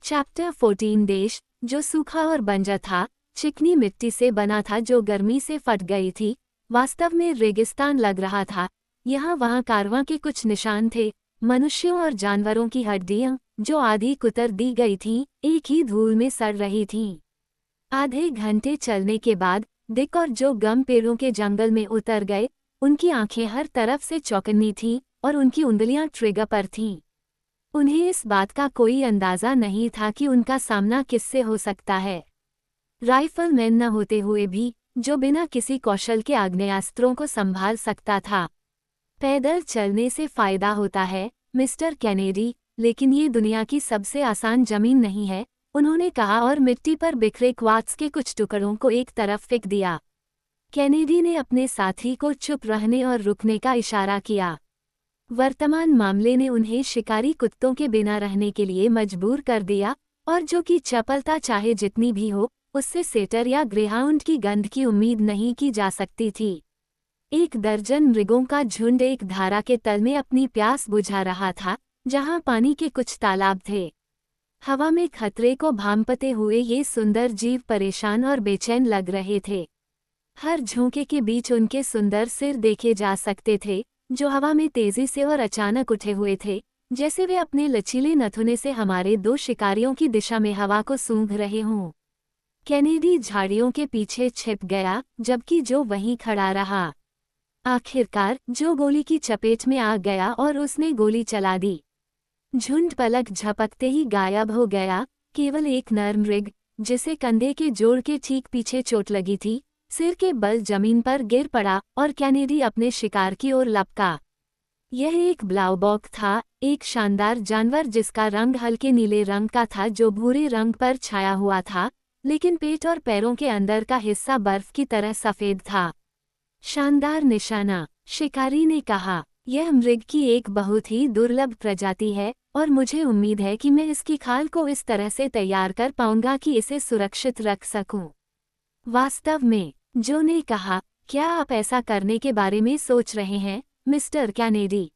Chapter 14 देश जो सूखा और बंजर था, चिकनी मिट्टी से बना था जो गर्मी से फट गई थी। वास्तव में रेगिस्तान लग रहा था। यहाँ वहाँ कारवां के कुछ निशान थे, मनुष्यों और जानवरों की हड्डियाँ जो आधी कुतर दी गई थीं, एक ही धूल में सड़ रही थीं। आधे घंटे चलने के बाद डिक और जो गम पेड़ों के जंगल में उतर गए। उनकी आंखें हर तरफ से चौकन्नी थीं और उनकी उंगलियां ट्रिगर पर थीं। उन्हें इस बात का कोई अंदाजा नहीं था कि उनका सामना किससे हो सकता है। राइफलमैन न होते हुए भी, जो बिना किसी कौशल के आग्नेयास्त्रों को संभाल सकता था। पैदल चलने से फायदा होता है, मिस्टर कैनेडी, लेकिन ये दुनिया की सबसे आसान जमीन नहीं है, उन्होंने कहा और मिट्टी पर बिखरे क्वार्ट्ज के कुछ टुकड़ों को एक तरफ फेंक दिया। कैनेडी ने अपने साथी को चुप रहने और रुकने का इशारा किया। वर्तमान मामले ने उन्हें शिकारी कुत्तों के बिना रहने के लिए मजबूर कर दिया, और जो कि चपलता चाहे जितनी भी हो, उससे सेटर या ग्रेहाउंड की गंध की उम्मीद नहीं की जा सकती थी। 1 दर्जन मृगों का झुंड एक धारा के तल में अपनी प्यास बुझा रहा था, जहां पानी के कुछ तालाब थे। हवा में खतरे को भांपते हुए ये सुंदर जीव परेशान और बेचैन लग रहे थे। हर झोंके के बीच उनके सुंदर सिर देखे जा सकते थे, जो हवा में तेजी से और अचानक उठे हुए थे, जैसे वे अपने लचीले नथुने से हमारे 2 शिकारियों की दिशा में हवा को सूंघ रहे हों। कैनेडी झाड़ियों के पीछे छिप गया, जबकि जो वहीं खड़ा रहा। आखिरकार जो गोली की चपेट में आ गया और उसने गोली चला दी। झुंड पलक झपकते ही गायब हो गया। केवल एक नर मृग, जिसे कंधे के जोड़ के ठीक पीछे चोट लगी थी, सिर के बल जमीन पर गिर पड़ा और कैनेडी अपने शिकार की ओर लपका। यह एक ब्लाउबॉक था, एक शानदार जानवर जिसका रंग हल्के नीले रंग का था जो भूरे रंग पर छाया हुआ था, लेकिन पेट और पैरों के अंदर का हिस्सा बर्फ की तरह सफेद था। शानदार निशाना, शिकारी ने कहा। यह मृग की एक बहुत ही दुर्लभ प्रजाति है और मुझे उम्मीद है कि मैं इसकी खाल को इस तरह से तैयार कर पाऊंगा कि इसे सुरक्षित रख सकूं। वास्तव में, जो ने कहा, क्या आप ऐसा करने के बारे में सोच रहे हैं, मिस्टर कैनेडी?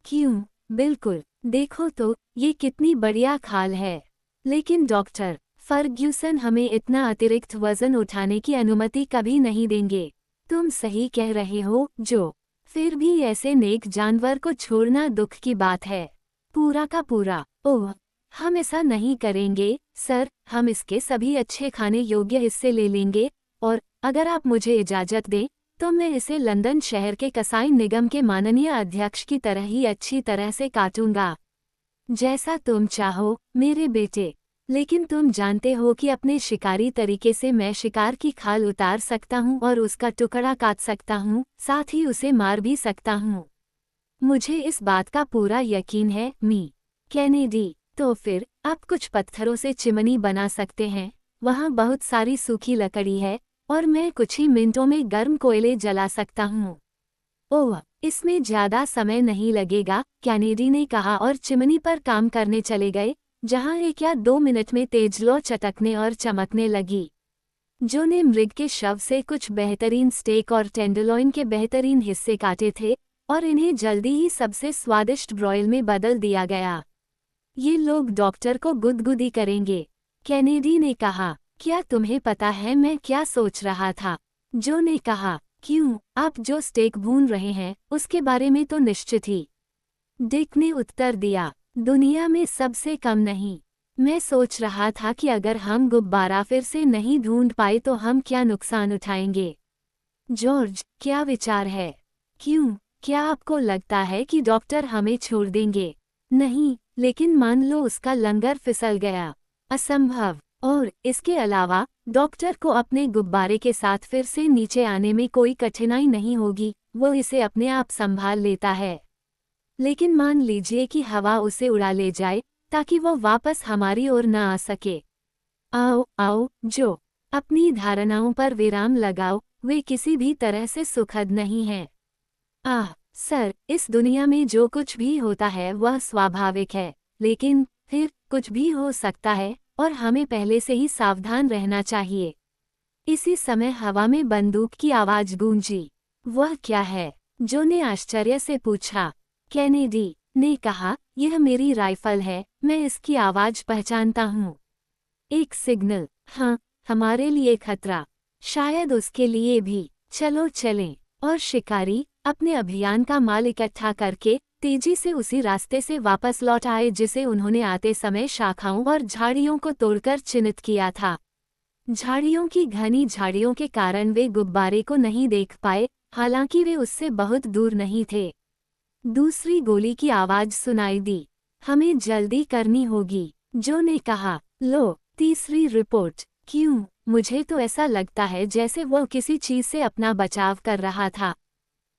क्यों, बिल्कुल, देखो तो, ये कितनी बढ़िया खाल है। लेकिन डॉक्टर फर्ग्यूसन हमें इतना अतिरिक्त वजन उठाने की अनुमति कभी नहीं देंगे। तुम सही कह रहे हो, जो। फिर भी ऐसे नेक जानवर को छोड़ना दुख की बात है। पूरा का पूरा। ओह, हम ऐसा नहीं करेंगे, सर, हम इसके सभी अच्छे खाने योग्य हिस्से ले लेंगे, और अगर आप मुझे इजाज़त दें, तो मैं इसे लंदन शहर के कसाई निगम के माननीय अध्यक्ष की तरह ही अच्छी तरह से काटूंगा। जैसा तुम चाहो, मेरे बेटे। लेकिन तुम जानते हो कि अपने शिकारी तरीके से मैं शिकार की खाल उतार सकता हूँ और उसका टुकड़ा काट सकता हूँ, साथ ही उसे मार भी सकता हूँ। मुझे इस बात का पूरा यकीन है, मी कैनेडी। तो फिर आप कुछ पत्थरों से चिमनी बना सकते हैं। वहाँ बहुत सारी सूखी लकड़ी है और मैं कुछ ही मिनटों में गर्म कोयले जला सकता हूँ। ओह, इसमें ज्यादा समय नहीं लगेगा, कैनेडी ने कहा और चिमनी पर काम करने चले गए, जहां 1 या 2 मिनट में तेज लौ चटकने और चमकने लगी। जो ने मृग के शव से कुछ बेहतरीन स्टेक और टेंडरलॉइन के बेहतरीन हिस्से काटे थे और इन्हें जल्दी ही सबसे स्वादिष्ट ब्रॉयल में बदल दिया गया। ये लोग डॉक्टर को गुदगुदी करेंगे, कैनेडी ने कहा। क्या तुम्हें पता है मैं क्या सोच रहा था? जो ने कहा। क्यों, आप जो स्टेक भून रहे हैं उसके बारे में तो निश्चित ही। डिक ने उत्तर दिया, दुनिया में सबसे कम नहीं। मैं सोच रहा था कि अगर हम गुब्बारा फिर से नहीं ढूंढ पाए तो हम क्या नुकसान उठाएंगे। जॉर्ज, क्या विचार है? क्यों, क्या आपको लगता है कि डॉक्टर हमें छोड़ देंगे? नहीं, लेकिन मान लो उसका लंगर फिसल गया। असंभव। और इसके अलावा डॉक्टर को अपने गुब्बारे के साथ फिर से नीचे आने में कोई कठिनाई नहीं होगी, वो इसे अपने आप संभाल लेता है। लेकिन मान लीजिए कि हवा उसे उड़ा ले जाए, ताकि वो वापस हमारी ओर न आ सके। आओ आओ, जो। अपनी धारणाओं पर विराम लगाओ, वे किसी भी तरह से सुखद नहीं हैं। आह, सर, इस दुनिया में जो कुछ भी होता है वह स्वाभाविक है, लेकिन फिर कुछ भी हो सकता है और हमें पहले से ही सावधान रहना चाहिए। इसी समय हवा में बंदूक की आवाज गूंजी। वह क्या है? जो ने आश्चर्य से पूछा। कैनेडी ने कहा, यह मेरी राइफल है, मैं इसकी आवाज पहचानता हूँ। एक सिग्नल, हाँ, हमारे लिए खतरा, शायद उसके लिए भी। चलो चलें। और शिकारी अपने अभियान का माल इकट्ठा करके तेजी से उसी रास्ते से वापस लौट आए जिसे उन्होंने आते समय शाखाओं और झाड़ियों को तोड़कर चिन्हित किया था। झाड़ियों की घनी झाड़ियों के कारण वे गुब्बारे को नहीं देख पाए, हालांकि वे उससे बहुत दूर नहीं थे। दूसरी गोली की आवाज सुनाई दी। हमें जल्दी करनी होगी, जो ने कहा। लो, तीसरी रिपोर्ट। क्यों? मुझे तो ऐसा लगता है जैसे वो किसी चीज से अपना बचाव कर रहा था।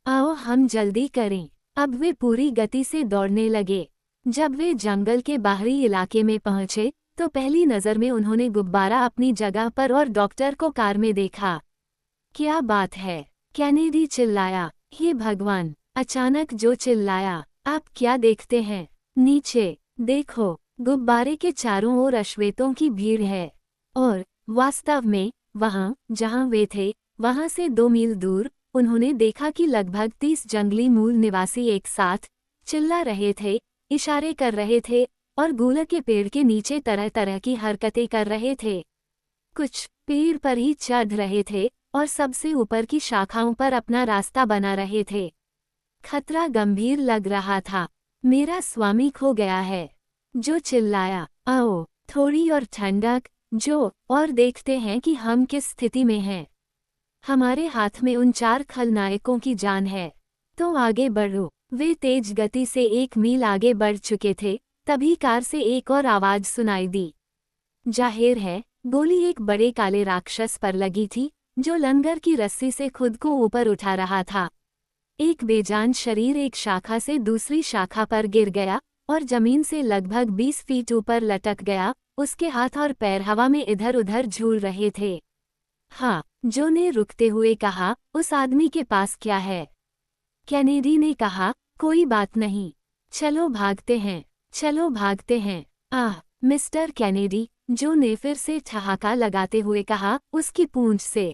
आओ हम जल्दी करें। अब वे पूरी गति से दौड़ने लगे। जब वे जंगल के बाहरी इलाके में पहुंचे तो पहली नजर में उन्होंने गुब्बारा अपनी जगह पर और डॉक्टर को कार में देखा। क्या बात है? कैनेडी चिल्लाया। हे भगवान! अचानक जो चिल्लाया। आप क्या देखते हैं? नीचे देखो, गुब्बारे के चारों ओर अश्वेतों की भीड़ है। और वास्तव में वहां जहां वे थे, वहां से 2 मील दूर उन्होंने देखा कि लगभग 30 जंगली मूल निवासी एक साथ चिल्ला रहे थे, इशारे कर रहे थे और गूलर के पेड़ के नीचे तरह तरह की हरकतें कर रहे थे। कुछ पेड़ पर ही चढ़ रहे थे और सबसे ऊपर की शाखाओं पर अपना रास्ता बना रहे थे। खतरा गंभीर लग रहा था। मेरा स्वामी खो गया है, जो चिल्लाया। आओ, थोड़ी और ठंडक, जो, और देखते हैं कि हम किस स्थिति में हैं। हमारे हाथ में उन 4 खलनायकों की जान है, तो आगे बढ़ो। वे तेज गति से 1 मील आगे बढ़ चुके थे, तभी कार से एक और आवाज सुनाई दी। जाहिर है, गोली एक बड़े काले राक्षस पर लगी थी, जो लंगर की रस्सी से खुद को ऊपर उठा रहा था। एक बेजान शरीर एक शाखा से दूसरी शाखा पर गिर गया और जमीन से लगभग 20 फीट ऊपर लटक गया। उसके हाथ और पैर हवा में इधर उधर झूल रहे थे। हाँ, जो ने रुकते हुए कहा, उस आदमी के पास क्या है? कैनेडी ने कहा, कोई बात नहीं, चलो भागते हैं, चलो भागते हैं। आह, मिस्टर कैनेडी, जो ने फिर से ठहाका लगाते हुए कहा, उसकी पूंछ से,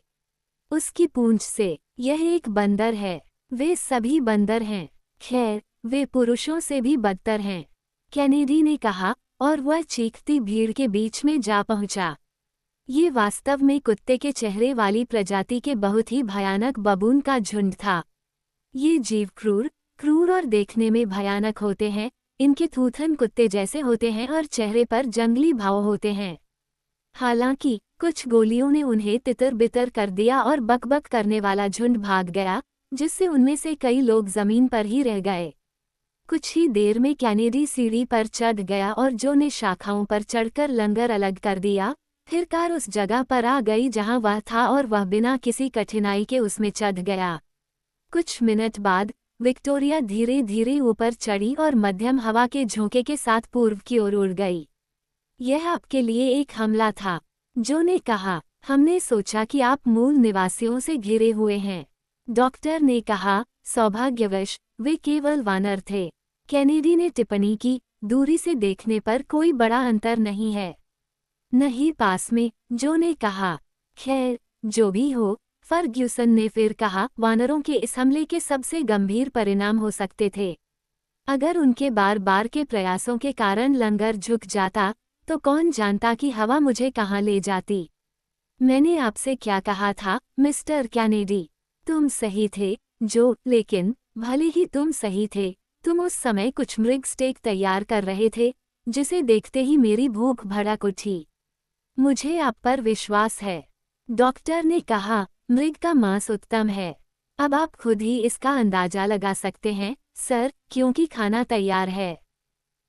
उसकी पूंछ से। यह एक बंदर है। वे सभी बंदर हैं। खैर, वे पुरुषों से भी बदतर हैं, कैनेडी ने कहा, और वह चीखती भीड़ के बीच में जा पहुंचा। ये वास्तव में कुत्ते के चेहरे वाली प्रजाति के बहुत ही भयानक बबून का झुंड था। ये जीव क्रूर, क्रूर और देखने में भयानक होते हैं। इनके थूथन कुत्ते जैसे होते हैं और चेहरे पर जंगली भाव होते हैं। हालांकि कुछ गोलियों ने उन्हें तितर बितर कर दिया और बकबक करने वाला झुंड भाग गया, जिससे उनमें से कई लोग जमीन पर ही रह गए। कुछ ही देर में कैनेडी सीढ़ी पर चढ़ गया और जो ने शाखाओं पर चढ़कर लंगर अलग कर दिया। फिर कार उस जगह पर आ गई जहां वह था और वह बिना किसी कठिनाई के उसमें चढ़ गया। कुछ मिनट बाद विक्टोरिया धीरे धीरे ऊपर चढ़ी और मध्यम हवा के झोंके के साथ पूर्व की ओर उड़ गई। यह आपके लिए एक हमला था, जो ने कहा। हमने सोचा कि आप मूल निवासियों से घिरे हुए हैं। डॉक्टर ने कहा, सौभाग्यवश वे केवल वानर थे। कैनेडी ने टिप्पणी की, दूरी से देखने पर कोई बड़ा अंतर नहीं है। नहीं पास में, जो ने कहा। खैर, जो भी हो, फर्ग्यूसन ने फिर कहा, वानरों के इस हमले के सबसे गंभीर परिणाम हो सकते थे। अगर उनके बार बार के प्रयासों के कारण लंगर झुक जाता, तो कौन जानता कि हवा मुझे कहाँ ले जाती। मैंने आपसे क्या कहा था, मिस्टर कैनेडी? तुम सही थे, जो, लेकिन भले ही तुम सही थे, तुम उस समय कुछ मृग स्टेक तैयार कर रहे थे, जिसे देखते ही मेरी भूख भड़क उठी। मुझे आप पर विश्वास है, डॉक्टर ने कहा। मृग का मांस उत्तम है। अब आप खुद ही इसका अंदाजा लगा सकते हैं, सर, क्योंकि खाना तैयार है।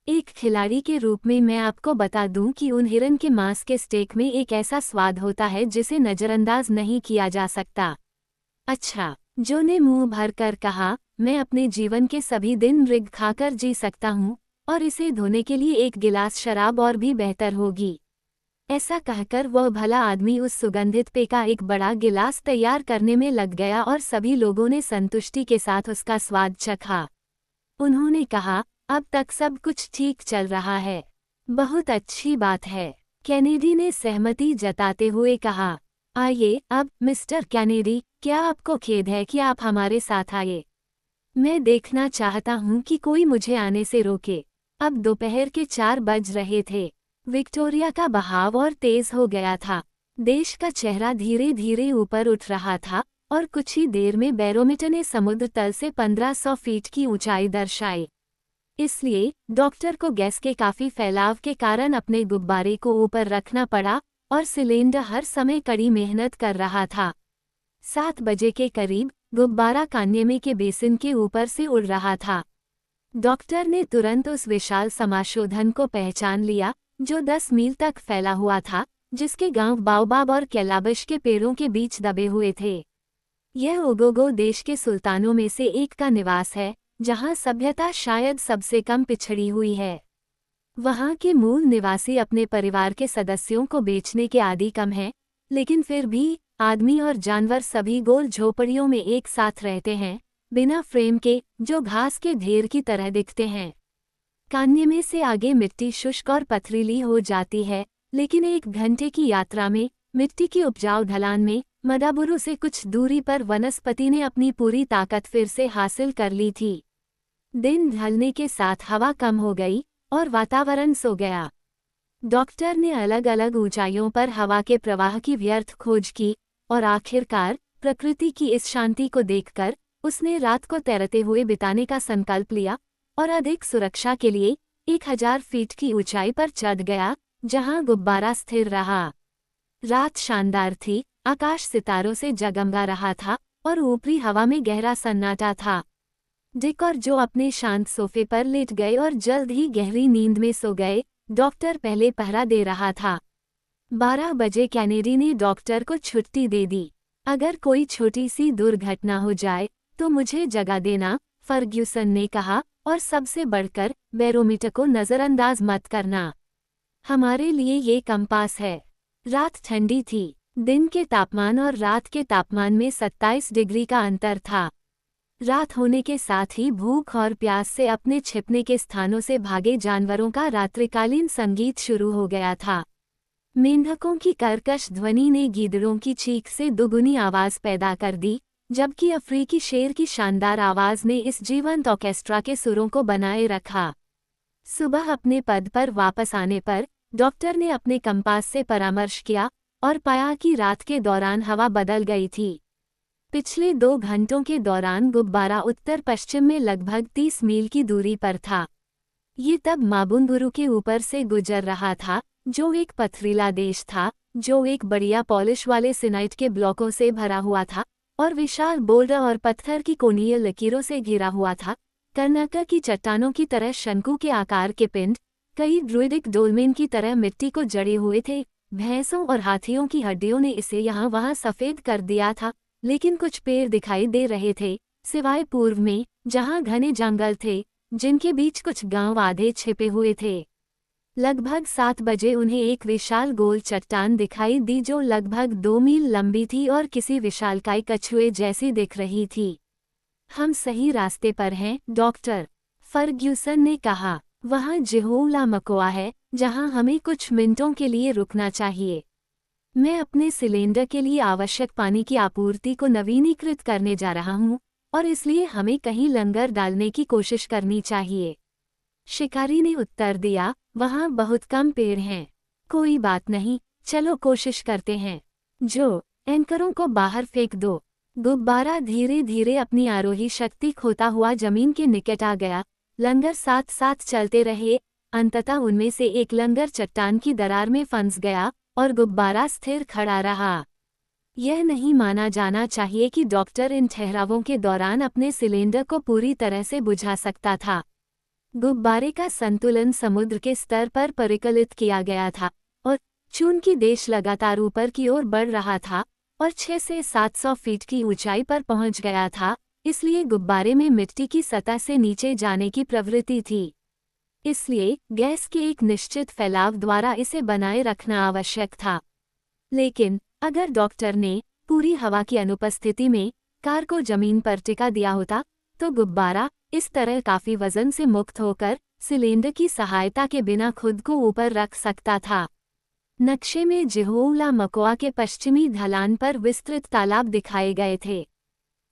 एक खिलाड़ी के रूप में मैं आपको बता दूं कि उन हिरन के मांस के स्टेक में एक ऐसा स्वाद होता है जिसे नज़रअंदाज नहीं किया जा सकता। अच्छा, जो ने मुंह भर कर कहा, मैं अपने जीवन के सभी दिन मृग खाकर जी सकता हूँ, और इसे धोने के लिए एक गिलास शराब और भी बेहतर होगी। ऐसा कहकर वह भला आदमी उस सुगंधित पेय का एक बड़ा गिलास तैयार करने में लग गया और सभी लोगों ने संतुष्टि के साथ उसका स्वाद चखा। उन्होंने कहा, अब तक सब कुछ ठीक चल रहा है। बहुत अच्छी बात है, कैनेडी ने सहमति जताते हुए कहा। आइए अब, मिस्टर कैनेडी, क्या आपको खेद है कि आप हमारे साथ आए? मैं देखना चाहता हूँ कि कोई मुझे आने से रोके। अब दोपहर के 4 बज रहे थे। विक्टोरिया का बहाव और तेज हो गया था। देश का चेहरा धीरे धीरे ऊपर उठ रहा था और कुछ ही देर में बैरोमीटर ने समुद्र तल से 1500 फीट की ऊंचाई दर्शाई। इसलिए डॉक्टर को गैस के काफी फैलाव के कारण अपने गुब्बारे को ऊपर रखना पड़ा और सिलेंडर हर समय कड़ी मेहनत कर रहा था। 7 बजे के करीब गुब्बारा कान्यमे के बेसिन के ऊपर से उड़ रहा था। डॉक्टर ने तुरंत उस विशाल समाशोधन को पहचान लिया जो 10 मील तक फैला हुआ था, जिसके गांव बाओबाब और कैलाबश के पेड़ों के बीच दबे हुए थे। यह ओगोगो देश के सुल्तानों में से एक का निवास है, जहां सभ्यता शायद सबसे कम पिछड़ी हुई है। वहां के मूल निवासी अपने परिवार के सदस्यों को बेचने के आदी कम हैं, लेकिन फिर भी आदमी और जानवर सभी गोल झोपड़ियों में एक साथ रहते हैं, बिना फ्रेम के, जो घास के ढेर की तरह दिखते हैं। कान्यमे से आगे मिट्टी शुष्क और पथरीली हो जाती है, लेकिन 1 घंटे की यात्रा में मिट्टी की उपजाऊ ढलान में मदाबुरु से कुछ दूरी पर वनस्पति ने अपनी पूरी ताकत फिर से हासिल कर ली थी। दिन ढलने के साथ हवा कम हो गई और वातावरण सो गया। डॉक्टर ने अलग अलग ऊंचाइयों पर हवा के प्रवाह की व्यर्थ खोज की और आखिरकार प्रकृति की इस शांति को देखकर उसने रात को तैरते हुए बिताने का संकल्प लिया और अधिक सुरक्षा के लिए 1000 फीट की ऊंचाई पर चढ़ गया, जहां गुब्बारा स्थिर रहा। रात शानदार थी, आकाश सितारों से जगमगा रहा था और ऊपरी हवा में गहरा सन्नाटा था। डिक और जो अपने शांत सोफे पर लेट गए और जल्द ही गहरी नींद में सो गए। डॉक्टर पहले पहरा दे रहा था। 12 बजे कैनेडी ने डॉक्टर को छुट्टी दे दी। अगर कोई छोटी सी दुर्घटना हो जाए तो मुझे जगा देना, फर्ग्यूसन ने कहा, और सबसे बढ़कर बैरोमीटर को नज़रअंदाज मत करना। हमारे लिए ये कंपास है। रात ठंडी थी। दिन के तापमान और रात के तापमान में 27 डिग्री का अंतर था। रात होने के साथ ही भूख और प्यास से अपने छिपने के स्थानों से भागे जानवरों का रात्रिकालीन संगीत शुरू हो गया था। मेंढकों की कर्कश ध्वनि ने गीदड़ों की चीख से दुगुनी आवाज पैदा कर दी, जबकि अफ्रीकी शेर की शानदार आवाज ने इस जीवंत ऑर्केस्ट्रा के सुरों को बनाए रखा। सुबह अपने पद पर वापस आने पर डॉक्टर ने अपने कंपास से परामर्श किया और पाया कि रात के दौरान हवा बदल गई थी। पिछले 2 घंटों के दौरान गुब्बारा उत्तर पश्चिम में लगभग 30 मील की दूरी पर था। ये तब माबुंगुरु के ऊपर से गुजर रहा था, जो एक पथरीला देश था, जो एक बढ़िया पॉलिश वाले सिनाइट के ब्लॉकों से भरा हुआ था और विशाल बोल्डर और पत्थर की कोणीय लकीरों से घिरा हुआ था। कर्नाटक की चट्टानों की तरह शंकु के आकार के पिंड, कई ड्रुइडिक डोलमेन की तरह मिट्टी को जड़े हुए थे। भैंसों और हाथियों की हड्डियों ने इसे यहाँ वहाँ सफ़ेद कर दिया था, लेकिन कुछ पेड़ दिखाई दे रहे थे, सिवाय पूर्व में, जहाँ घने जंगल थे, जिनके बीच कुछ गांव आधे छिपे हुए थे। लगभग 7 बजे उन्हें एक विशाल गोल चट्टान दिखाई दी जो लगभग 2 मील लंबी थी और किसी विशालकाय कछुए जैसी दिख रही थी। हम सही रास्ते पर हैं, डॉक्टर, फर्ग्यूसन ने कहा। वहाँ जिहोलामकोआ है, जहाँ हमें कुछ मिनटों के लिए रुकना चाहिए। मैं अपने सिलेंडर के लिए आवश्यक पानी की आपूर्ति को नवीनीकृत करने जा रहा हूँ और इसलिए हमें कहीं लंगर डालने की कोशिश करनी चाहिए। शिकारी ने उत्तर दिया, वहाँ बहुत कम पेड़ हैं। कोई बात नहीं, चलो कोशिश करते हैं। जो, एंकरों को बाहर फेंक दो। गुब्बारा धीरे धीरे अपनी आरोही शक्ति खोता हुआ जमीन के निकट आ गया। लंगर साथ साथ चलते रहे। अंततः उनमें से एक लंगर चट्टान की दरार में फंस गया और गुब्बारा स्थिर खड़ा रहा। यह नहीं माना जाना चाहिए कि डॉक्टर इन ठहरावों के दौरान अपने सिलेंडर को पूरी तरह से बुझा सकता था। गुब्बारे का संतुलन समुद्र के स्तर पर परिकलित किया गया था और चूंकि देश लगातार ऊपर की ओर बढ़ रहा था और 600 से 700 फीट की ऊंचाई पर पहुंच गया था, इसलिए गुब्बारे में मिट्टी की सतह से नीचे जाने की प्रवृत्ति थी। इसलिए गैस के एक निश्चित फैलाव द्वारा इसे बनाए रखना आवश्यक था। लेकिन अगर डॉक्टर ने पूरी हवा की अनुपस्थिति में कार को जमीन पर टिका दिया होता, तो गुब्बारा इस तरह काफी वजन से मुक्त होकर सिलेंडर की सहायता के बिना खुद को ऊपर रख सकता था। नक्शे में जिहोलामकोआ के पश्चिमी ढलान पर विस्तृत तालाब दिखाए गए थे।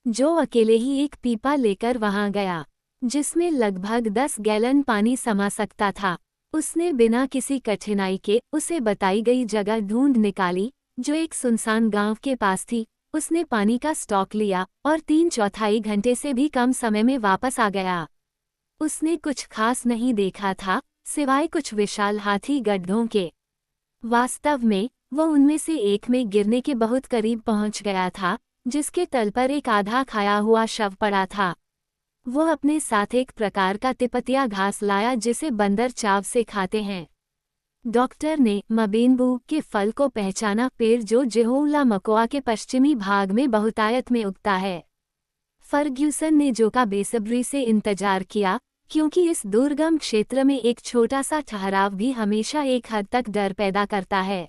जो अकेले ही एक पीपा लेकर वहां गया, जिसमें लगभग 10 गैलन पानी समा सकता था। उसने बिना किसी कठिनाई के उसे बताई गई जगह ढूंढ निकाली, जो एक सुनसान गांव के पास थी। उसने पानी का स्टॉक लिया और 3/4 घंटे से भी कम समय में वापस आ गया। उसने कुछ खास नहीं देखा था, सिवाय कुछ विशाल हाथी गड्ढों के। वास्तव में वो उनमें से एक में गिरने के बहुत करीब पहुंच गया था, जिसके तल पर एक आधा खाया हुआ शव पड़ा था। वो अपने साथ एक प्रकार का तिपतिया घास लाया जिसे बंदर चाव से खाते हैं। डॉक्टर ने मबेनबू के फल को पहचाना, पेड़ जो जेहोला मकोआ के पश्चिमी भाग में बहुतायत में उगता है। फर्ग्यूसन ने जो का बेसब्री से इंतजार किया, क्योंकि इस दुर्गम क्षेत्र में एक छोटा सा ठहराव भी हमेशा एक हद तक डर पैदा करता है।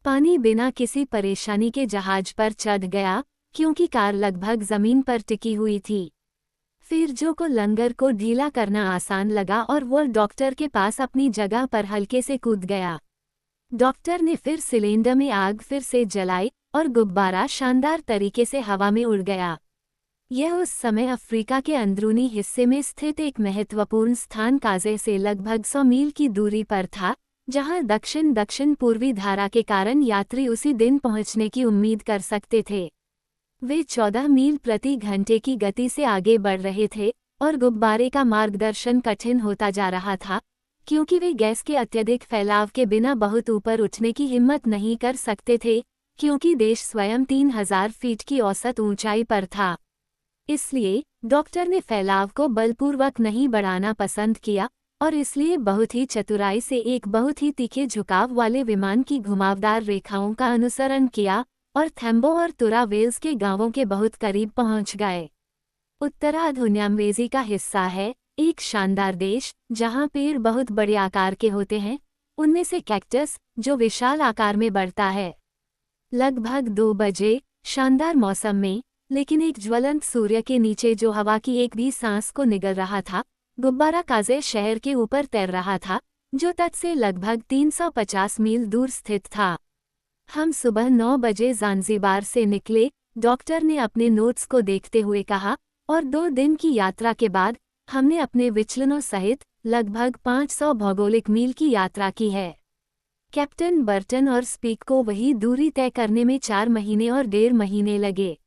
पानी बिना किसी परेशानी के जहाज पर चढ़ गया, क्योंकि कार लगभग जमीन पर टिकी हुई थी। फिर जो को लंगर को ढीला करना आसान लगा और वो डॉक्टर के पास अपनी जगह पर हल्के से कूद गया। डॉक्टर ने फिर सिलेंडर में आग फिर से जलाई और गुब्बारा शानदार तरीके से हवा में उड़ गया। यह उस समय अफ्रीका के अंदरूनी हिस्से में स्थित एक महत्वपूर्ण स्थान काजे से लगभग 100 मील की दूरी पर था, जहां दक्षिण दक्षिण पूर्वी धारा के कारण यात्री उसी दिन पहुंचने की उम्मीद कर सकते थे। वे 14 मील प्रति घंटे की गति से आगे बढ़ रहे थे और गुब्बारे का मार्गदर्शन कठिन होता जा रहा था, क्योंकि वे गैस के अत्यधिक फैलाव के बिना बहुत ऊपर उठने की हिम्मत नहीं कर सकते थे, क्योंकि देश स्वयं 3000 फीट की औसत ऊंचाई पर था। इसलिए डॉक्टर ने फैलाव को बलपूर्वक नहीं बढ़ाना पसंद किया और इसलिए बहुत ही चतुराई से एक बहुत ही तीखे झुकाव वाले विमान की घुमावदार रेखाओं का अनुसरण किया और थेम्बो और तुरा वेल्स के गांवों के बहुत करीब पहुंच गए। उत्तरार्ध का हिस्सा है, एक शानदार देश जहां पेड़ बहुत बड़े आकार के होते हैं, उनमें से कैक्टस जो विशाल आकार में बढ़ता है। लगभग 2 बजे शानदार मौसम में, लेकिन एक ज्वलंत सूर्य के नीचे जो हवा की एक भी सांस को निगल रहा था, गुब्बारा काजे शहर के ऊपर तैर रहा था, जो तट से लगभग 350 मील दूर स्थित था। हम सुबह 9 बजे ज़ांज़ीबार से निकले, डॉक्टर ने अपने नोट्स को देखते हुए कहा, और 2 दिन की यात्रा के बाद हमने अपने विचलनों सहित लगभग 500 भौगोलिक मील की यात्रा की है। कैप्टन बर्टन और स्पीक को वही दूरी तय करने में 4 महीने और 1.5 महीने लगे।